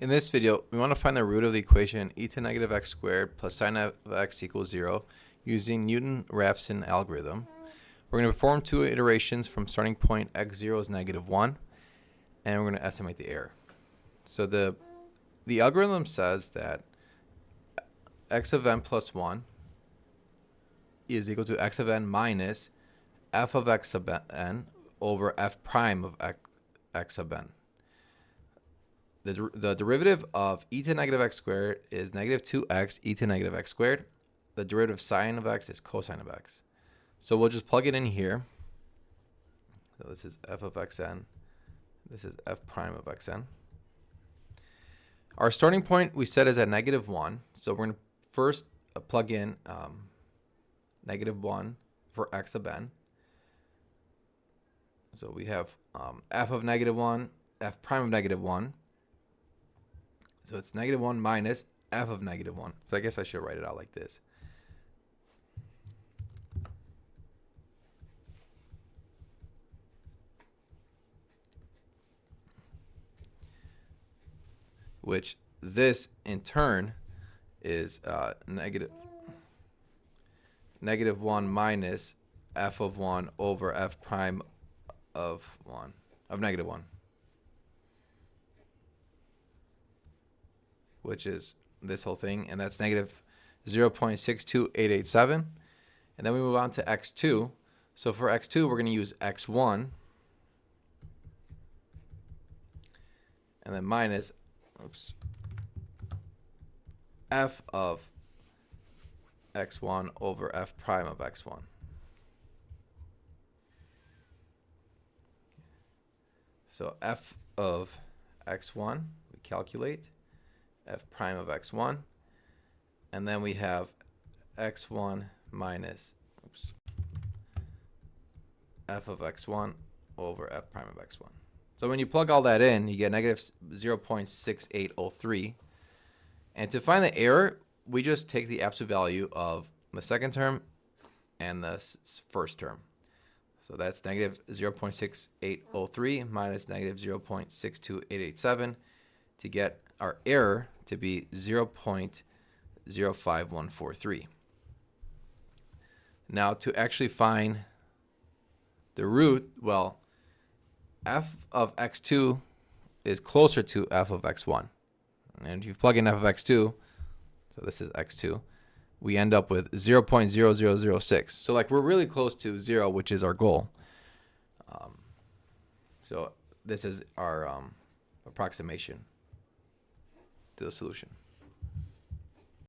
In this video, we want to find the root of the equation e to negative x squared plus sine of x equals 0 using Newton-Raphson algorithm. We're going to perform two iterations from starting point x0 is negative 1, and we're going to estimate the error. So the algorithm says that x of n plus 1 is equal to x of n minus f of x sub n over f prime of x sub n. The derivative of e to negative x squared is negative 2x e to negative x squared. The derivative of sine of x is cosine of x. So we'll just plug it in here. So this is f of xn. This is f prime of xn. Our starting point we set is at negative 1. So we're going to first plug in negative 1 for x sub n. So we have f of negative 1, f prime of negative 1. So it's negative 1 minus f of negative 1. So I guess I should write it out like this. Which this in turn is negative 1 minus f of 1 over f prime of negative 1. Which is this whole thing, and that's negative 0.62887. And then we move on to x2. So for x2, we're going to use x1, and then minus f of x1 over f prime of x1. So f of x1, we calculate f prime of x1, and then we have x1 minus f of x1 over f prime of x1. So when you plug all that in, you get negative 0.6803. And to find the error, we just take the absolute value of the second term and the first term. So that's negative 0.6803 minus negative 0.62887 to get our error to be 0.05143. Now to actually find the root, well, f of x2 is closer to f of x1. And if you plug in f of x2, so this is x2, we end up with 0.0006. So like we're really close to 0, which is our goal. So this is our approximation to the solution.